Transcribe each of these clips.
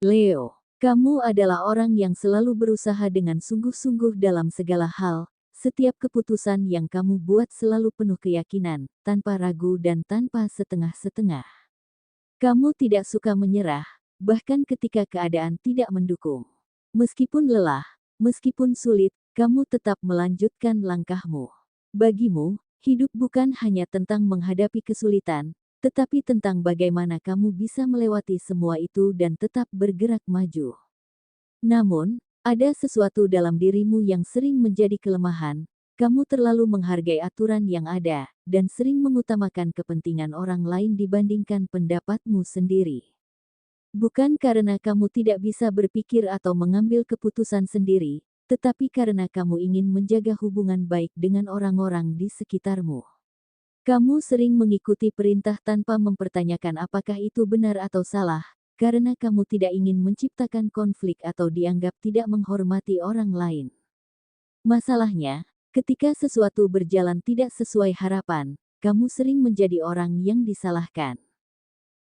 Leo, kamu adalah orang yang selalu berusaha dengan sungguh-sungguh dalam segala hal. Setiap keputusan yang kamu buat selalu penuh keyakinan, tanpa ragu dan tanpa setengah-setengah. Kamu tidak suka menyerah, bahkan ketika keadaan tidak mendukung. Meskipun lelah, meskipun sulit, kamu tetap melanjutkan langkahmu. Bagimu, hidup bukan hanya tentang menghadapi kesulitan, tetapi tentang bagaimana kamu bisa melewati semua itu dan tetap bergerak maju. Namun, ada sesuatu dalam dirimu yang sering menjadi kelemahan. Kamu terlalu menghargai aturan yang ada, dan sering mengutamakan kepentingan orang lain dibandingkan pendapatmu sendiri. Bukan karena kamu tidak bisa berpikir atau mengambil keputusan sendiri, tetapi karena kamu ingin menjaga hubungan baik dengan orang-orang di sekitarmu. Kamu sering mengikuti perintah tanpa mempertanyakan apakah itu benar atau salah, karena kamu tidak ingin menciptakan konflik atau dianggap tidak menghormati orang lain. Masalahnya, ketika sesuatu berjalan tidak sesuai harapan, kamu sering menjadi orang yang disalahkan.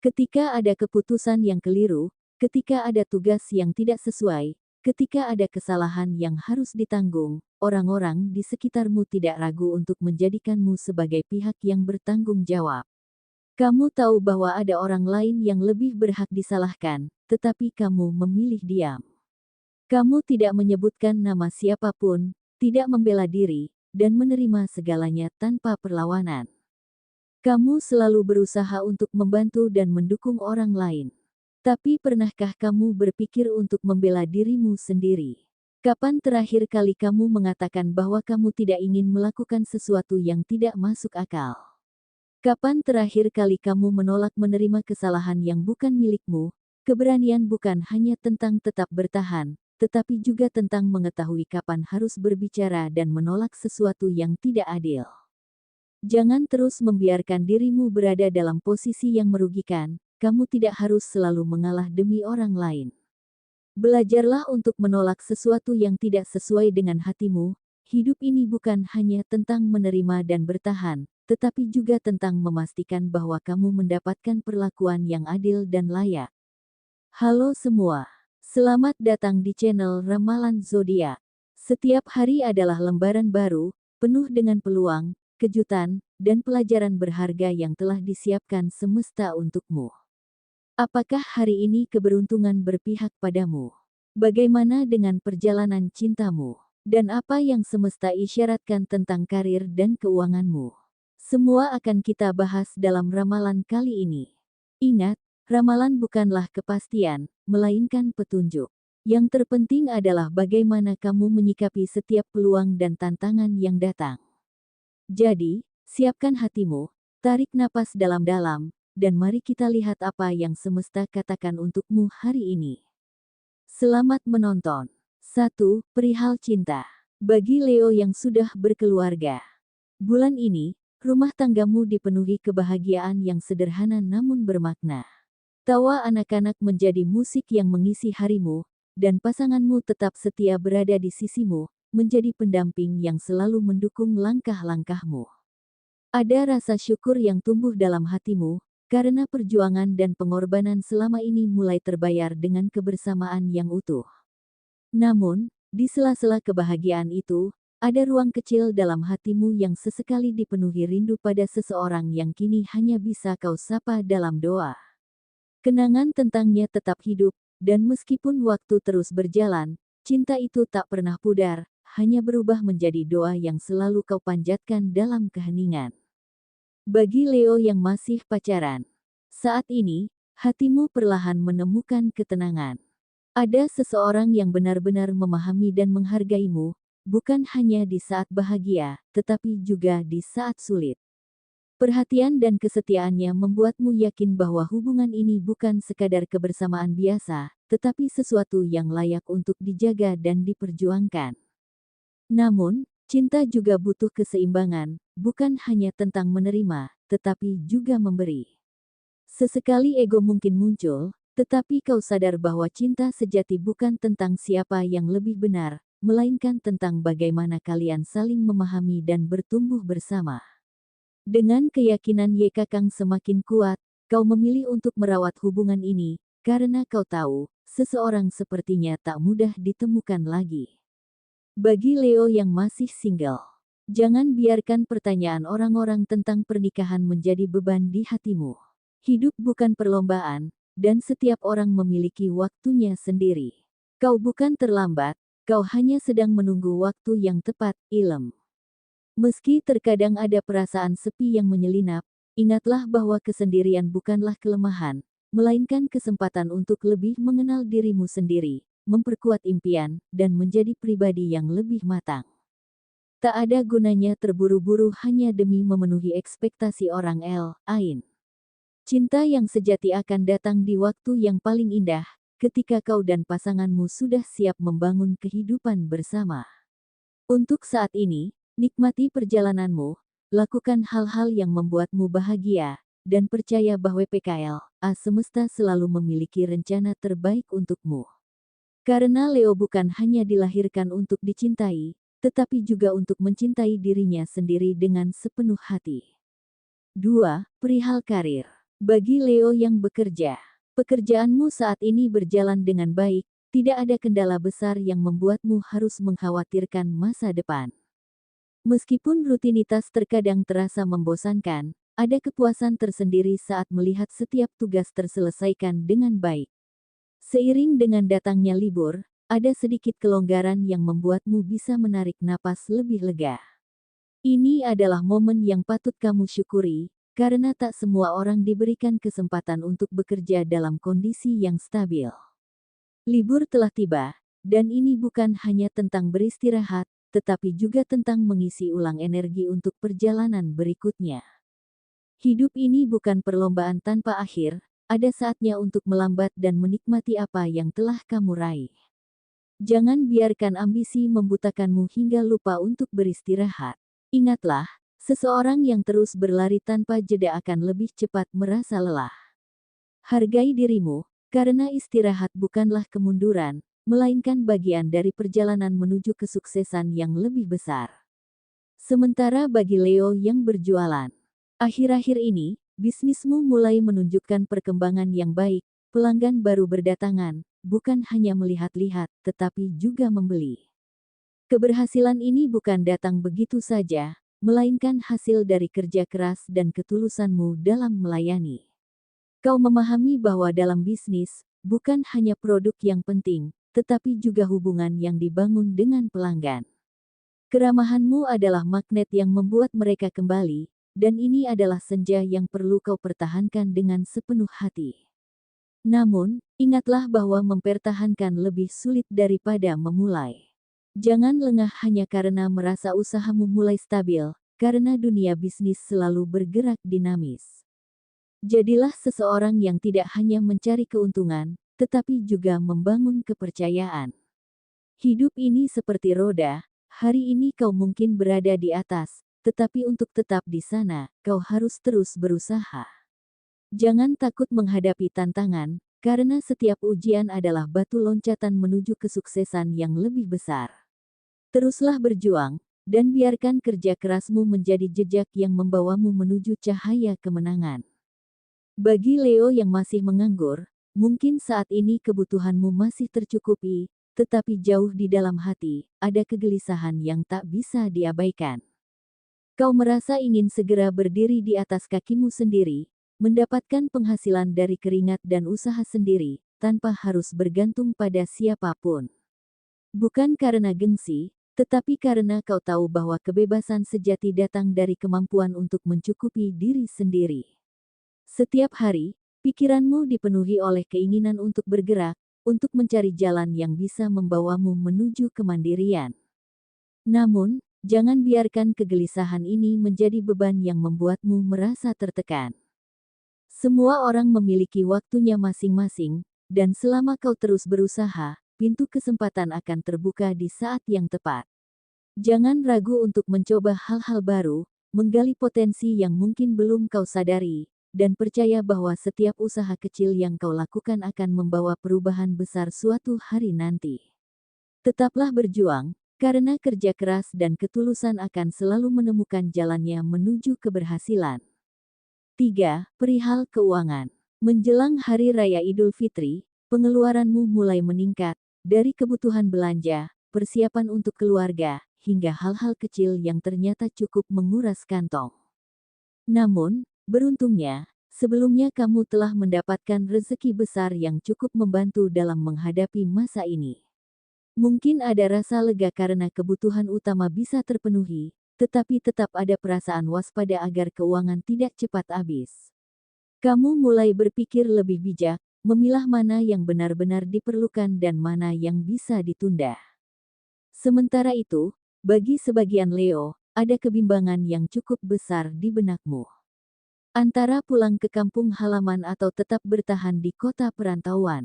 Ketika ada keputusan yang keliru, ketika ada tugas yang tidak sesuai, ketika ada kesalahan yang harus ditanggung, orang-orang di sekitarmu tidak ragu untuk menjadikanmu sebagai pihak yang bertanggung jawab. Kamu tahu bahwa ada orang lain yang lebih berhak disalahkan, tetapi kamu memilih diam. Kamu tidak menyebutkan nama siapapun, tidak membela diri, dan menerima segalanya tanpa perlawanan. Kamu selalu berusaha untuk membantu dan mendukung orang lain. Tapi pernahkah kamu berpikir untuk membela dirimu sendiri? Kapan terakhir kali kamu mengatakan bahwa kamu tidak ingin melakukan sesuatu yang tidak masuk akal? Kapan terakhir kali kamu menolak menerima kesalahan yang bukan milikmu? Keberanian bukan hanya tentang tetap bertahan, tetapi juga tentang mengetahui kapan harus berbicara dan menolak sesuatu yang tidak adil. Jangan terus membiarkan dirimu berada dalam posisi yang merugikan. Kamu tidak harus selalu mengalah demi orang lain. Belajarlah untuk menolak sesuatu yang tidak sesuai dengan hatimu. Hidup ini bukan hanya tentang menerima dan bertahan, tetapi juga tentang memastikan bahwa kamu mendapatkan perlakuan yang adil dan layak. Halo semua, selamat datang di channel Ramalan Zodiak. Setiap hari adalah lembaran baru, penuh dengan peluang, kejutan, dan pelajaran berharga yang telah disiapkan semesta untukmu. Apakah hari ini keberuntungan berpihak padamu? Bagaimana dengan perjalanan cintamu? Dan apa yang semesta isyaratkan tentang karir dan keuanganmu? Semua akan kita bahas dalam ramalan kali ini. Ingat, ramalan bukanlah kepastian, melainkan petunjuk. Yang terpenting adalah bagaimana kamu menyikapi setiap peluang dan tantangan yang datang. Jadi, siapkan hatimu, tarik napas dalam-dalam, dan mari kita lihat apa yang semesta katakan untukmu hari ini. Selamat menonton. 1. Perihal cinta. Bagi Leo yang sudah berkeluarga. Bulan ini, rumah tanggamu dipenuhi kebahagiaan yang sederhana namun bermakna. Tawa anak-anak menjadi musik yang mengisi harimu, dan pasanganmu tetap setia berada di sisimu, menjadi pendamping yang selalu mendukung langkah-langkahmu. Ada rasa syukur yang tumbuh dalam hatimu, karena perjuangan dan pengorbanan selama ini mulai terbayar dengan kebersamaan yang utuh. Namun, di sela-sela kebahagiaan itu, ada ruang kecil dalam hatimu yang sesekali dipenuhi rindu pada seseorang yang kini hanya bisa kau sapa dalam doa. Kenangan tentangnya tetap hidup, dan meskipun waktu terus berjalan, cinta itu tak pernah pudar, hanya berubah menjadi doa yang selalu kau panjatkan dalam keheningan. Bagi Leo yang masih pacaran, saat ini, hatimu perlahan menemukan ketenangan. Ada seseorang yang benar-benar memahami dan menghargaimu, bukan hanya di saat bahagia, tetapi juga di saat sulit. Perhatian dan kesetiaannya membuatmu yakin bahwa hubungan ini bukan sekadar kebersamaan biasa, tetapi sesuatu yang layak untuk dijaga dan diperjuangkan. Namun, cinta juga butuh keseimbangan, bukan hanya tentang menerima, tetapi juga memberi. Sesekali ego mungkin muncul, tetapi kau sadar bahwa cinta sejati bukan tentang siapa yang lebih benar, melainkan tentang bagaimana kalian saling memahami dan bertumbuh bersama. Dengan keyakinan Ye Kakang semakin kuat, kau memilih untuk merawat hubungan ini, karena kau tahu, seseorang sepertinya tak mudah ditemukan lagi. Bagi Leo yang masih single, jangan biarkan pertanyaan orang-orang tentang pernikahan menjadi beban di hatimu. Hidup bukan perlombaan, dan setiap orang memiliki waktunya sendiri. Kau bukan terlambat, kau hanya sedang menunggu waktu yang tepat. Ilm. Meski terkadang ada perasaan sepi yang menyelinap, ingatlah bahwa kesendirian bukanlah kelemahan, melainkan kesempatan untuk lebih mengenal dirimu sendiri, memperkuat impian, dan menjadi pribadi yang lebih matang. Tak ada gunanya terburu-buru hanya demi memenuhi ekspektasi orang lain. Cinta yang sejati akan datang di waktu yang paling indah, ketika kau dan pasanganmu sudah siap membangun kehidupan bersama. Untuk saat ini, nikmati perjalananmu, lakukan hal-hal yang membuatmu bahagia, dan percaya bahwa PKLA Semesta selalu memiliki rencana terbaik untukmu. Karena Leo bukan hanya dilahirkan untuk dicintai, tetapi juga untuk mencintai dirinya sendiri dengan sepenuh hati. 2. Perihal karir. Bagi Leo yang bekerja, pekerjaanmu saat ini berjalan dengan baik, tidak ada kendala besar yang membuatmu harus mengkhawatirkan masa depan. Meskipun rutinitas terkadang terasa membosankan, ada kepuasan tersendiri saat melihat setiap tugas terselesaikan dengan baik. Seiring dengan datangnya libur, ada sedikit kelonggaran yang membuatmu bisa menarik napas lebih lega. Ini adalah momen yang patut kamu syukuri, karena tak semua orang diberikan kesempatan untuk bekerja dalam kondisi yang stabil. Libur telah tiba, dan ini bukan hanya tentang beristirahat, tetapi juga tentang mengisi ulang energi untuk perjalanan berikutnya. Hidup ini bukan perlombaan tanpa akhir, ada saatnya untuk melambat dan menikmati apa yang telah kamu raih. Jangan biarkan ambisi membutakanmu hingga lupa untuk beristirahat. Ingatlah, seseorang yang terus berlari tanpa jeda akan lebih cepat merasa lelah. Hargai dirimu, karena istirahat bukanlah kemunduran, melainkan bagian dari perjalanan menuju kesuksesan yang lebih besar. Sementara bagi Leo yang berjualan, akhir-akhir ini, bisnismu mulai menunjukkan perkembangan yang baik, pelanggan baru berdatangan, bukan hanya melihat-lihat, tetapi juga membeli. Keberhasilan ini bukan datang begitu saja, melainkan hasil dari kerja keras dan ketulusanmu dalam melayani. Kau memahami bahwa dalam bisnis, bukan hanya produk yang penting, tetapi juga hubungan yang dibangun dengan pelanggan. Keramahanmu adalah magnet yang membuat mereka kembali, dan ini adalah senja yang perlu kau pertahankan dengan sepenuh hati. Namun, ingatlah bahwa mempertahankan lebih sulit daripada memulai. Jangan lengah hanya karena merasa usahamu mulai stabil, karena dunia bisnis selalu bergerak dinamis. Jadilah seseorang yang tidak hanya mencari keuntungan, tetapi juga membangun kepercayaan. Hidup ini seperti roda, hari ini kau mungkin berada di atas, tetapi untuk tetap di sana, kau harus terus berusaha. Jangan takut menghadapi tantangan, karena setiap ujian adalah batu loncatan menuju kesuksesan yang lebih besar. Teruslah berjuang, dan biarkan kerja kerasmu menjadi jejak yang membawamu menuju cahaya kemenangan. Bagi Leo yang masih menganggur, mungkin saat ini kebutuhanmu masih tercukupi, tetapi jauh di dalam hati, ada kegelisahan yang tak bisa diabaikan. Kau merasa ingin segera berdiri di atas kakimu sendiri, mendapatkan penghasilan dari keringat dan usaha sendiri, tanpa harus bergantung pada siapapun. Bukan karena gengsi, tetapi karena kau tahu bahwa kebebasan sejati datang dari kemampuan untuk mencukupi diri sendiri. Setiap hari, pikiranmu dipenuhi oleh keinginan untuk bergerak, untuk mencari jalan yang bisa membawamu menuju kemandirian. Namun, jangan biarkan kegelisahan ini menjadi beban yang membuatmu merasa tertekan. Semua orang memiliki waktunya masing-masing, dan selama kau terus berusaha, pintu kesempatan akan terbuka di saat yang tepat. Jangan ragu untuk mencoba hal-hal baru, menggali potensi yang mungkin belum kau sadari, dan percaya bahwa setiap usaha kecil yang kau lakukan akan membawa perubahan besar suatu hari nanti. Tetaplah berjuang, karena kerja keras dan ketulusan akan selalu menemukan jalannya menuju keberhasilan. 3. Perihal keuangan. Menjelang Hari Raya Idul Fitri, Pengeluaranmu mulai meningkat, dari kebutuhan belanja, persiapan untuk keluarga, hingga hal-hal kecil yang ternyata cukup menguras kantong. Namun, beruntungnya, sebelumnya kamu telah mendapatkan rezeki besar yang cukup membantu dalam menghadapi masa ini. Mungkin ada rasa lega karena kebutuhan utama bisa terpenuhi, tetapi tetap ada perasaan waspada agar keuangan tidak cepat habis. Kamu mulai berpikir lebih bijak, memilah mana yang benar-benar diperlukan dan mana yang bisa ditunda. Sementara itu, bagi sebagian Leo, ada kebimbangan yang cukup besar di benakmu. Antara pulang ke kampung halaman atau tetap bertahan di kota perantauan.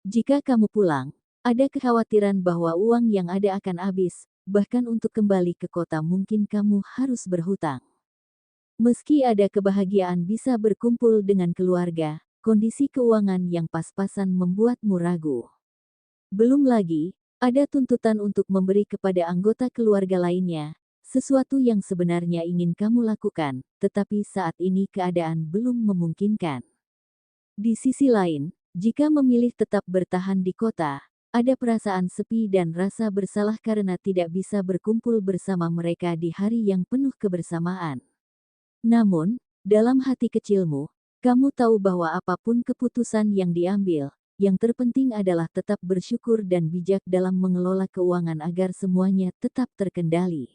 Jika kamu pulang, ada kekhawatiran bahwa uang yang ada akan habis, bahkan untuk kembali ke kota mungkin kamu harus berhutang. Meski ada kebahagiaan bisa berkumpul dengan keluarga, kondisi keuangan yang pas-pasan membuatmu ragu. Belum lagi, ada tuntutan untuk memberi kepada anggota keluarga lainnya, sesuatu yang sebenarnya ingin kamu lakukan, tetapi saat ini keadaan belum memungkinkan. Di sisi lain, jika memilih tetap bertahan di kota, ada perasaan sepi dan rasa bersalah karena tidak bisa berkumpul bersama mereka di hari yang penuh kebersamaan. Namun, dalam hati kecilmu, kamu tahu bahwa apapun keputusan yang diambil, yang terpenting adalah tetap bersyukur dan bijak dalam mengelola keuangan agar semuanya tetap terkendali.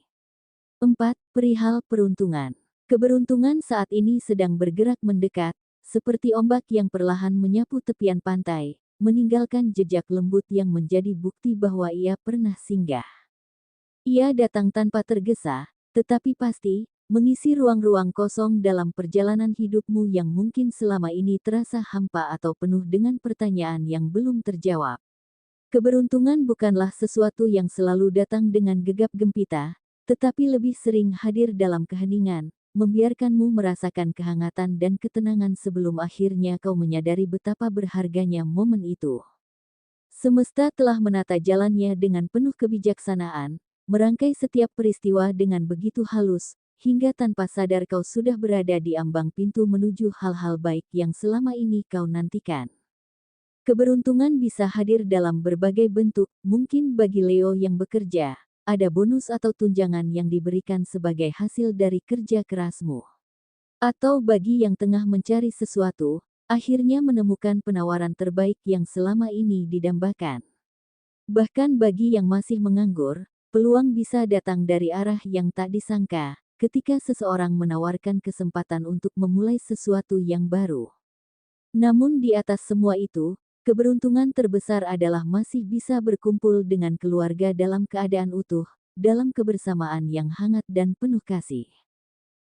4. Perihal peruntungan. Keberuntungan saat ini sedang bergerak mendekat, seperti ombak yang perlahan menyapu tepian pantai, meninggalkan jejak lembut yang menjadi bukti bahwa ia pernah singgah. Ia datang tanpa tergesa, tetapi pasti, mengisi ruang-ruang kosong dalam perjalanan hidupmu yang mungkin selama ini terasa hampa atau penuh dengan pertanyaan yang belum terjawab. Keberuntungan bukanlah sesuatu yang selalu datang dengan gegap gempita, tetapi lebih sering hadir dalam keheningan, membiarkanmu merasakan kehangatan dan ketenangan sebelum akhirnya kau menyadari betapa berharganya momen itu. Semesta telah menata jalannya dengan penuh kebijaksanaan, merangkai setiap peristiwa dengan begitu halus, hingga tanpa sadar kau sudah berada di ambang pintu menuju hal-hal baik yang selama ini kau nantikan. Keberuntungan bisa hadir dalam berbagai bentuk, mungkin bagi Leo yang bekerja, ada bonus atau tunjangan yang diberikan sebagai hasil dari kerja kerasmu. Atau bagi yang tengah mencari sesuatu, akhirnya menemukan penawaran terbaik yang selama ini didambakan. Bahkan bagi yang masih menganggur, peluang bisa datang dari arah yang tak disangka, ketika seseorang menawarkan kesempatan untuk memulai sesuatu yang baru. Namun di atas semua itu, keberuntungan terbesar adalah masih bisa berkumpul dengan keluarga dalam keadaan utuh, dalam kebersamaan yang hangat dan penuh kasih.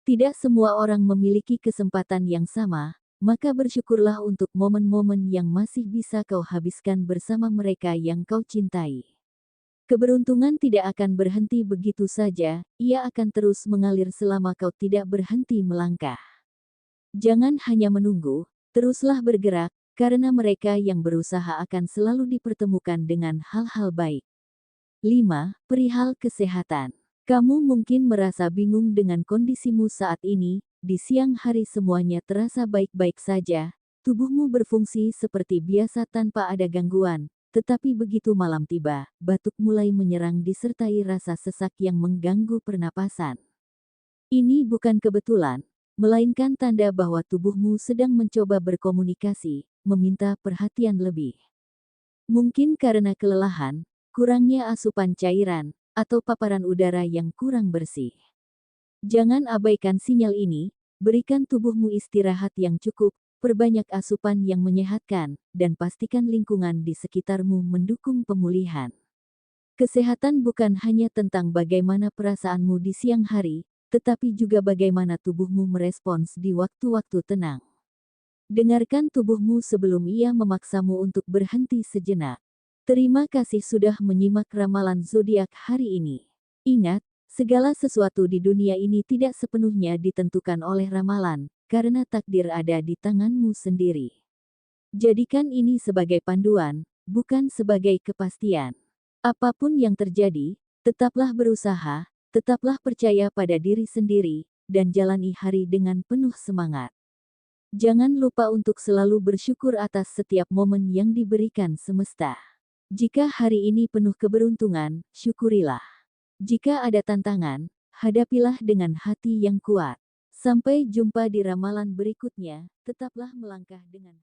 Tidak semua orang memiliki kesempatan yang sama, maka bersyukurlah untuk momen-momen yang masih bisa kau habiskan bersama mereka yang kau cintai. Keberuntungan tidak akan berhenti begitu saja, ia akan terus mengalir selama kau tidak berhenti melangkah. Jangan hanya menunggu, teruslah bergerak, karena mereka yang berusaha akan selalu dipertemukan dengan hal-hal baik. 5. Perihal kesehatan. Kamu mungkin merasa bingung dengan kondisimu saat ini, di siang hari semuanya terasa baik-baik saja, tubuhmu berfungsi seperti biasa tanpa ada gangguan, tetapi begitu malam tiba, batuk mulai menyerang disertai rasa sesak yang mengganggu pernapasan. Ini bukan kebetulan, melainkan tanda bahwa tubuhmu sedang mencoba berkomunikasi, meminta perhatian lebih. Mungkin karena kelelahan, kurangnya asupan cairan, atau paparan udara yang kurang bersih. Jangan abaikan sinyal ini, berikan tubuhmu istirahat yang cukup, perbanyak asupan yang menyehatkan, dan pastikan lingkungan di sekitarmu mendukung pemulihan. Kesehatan bukan hanya tentang bagaimana perasaanmu di siang hari, tetapi juga bagaimana tubuhmu merespons di waktu-waktu tenang. Dengarkan tubuhmu sebelum ia memaksamu untuk berhenti sejenak. Terima kasih sudah menyimak ramalan zodiak hari ini. Ingat, segala sesuatu di dunia ini tidak sepenuhnya ditentukan oleh ramalan, karena takdir ada di tanganmu sendiri. Jadikan ini sebagai panduan, bukan sebagai kepastian. Apapun yang terjadi, tetaplah berusaha, tetaplah percaya pada diri sendiri, dan jalani hari dengan penuh semangat. Jangan lupa untuk selalu bersyukur atas setiap momen yang diberikan semesta. Jika hari ini penuh keberuntungan, syukurilah. Jika ada tantangan, hadapilah dengan hati yang kuat. Sampai jumpa di ramalan berikutnya, tetaplah melangkah dengan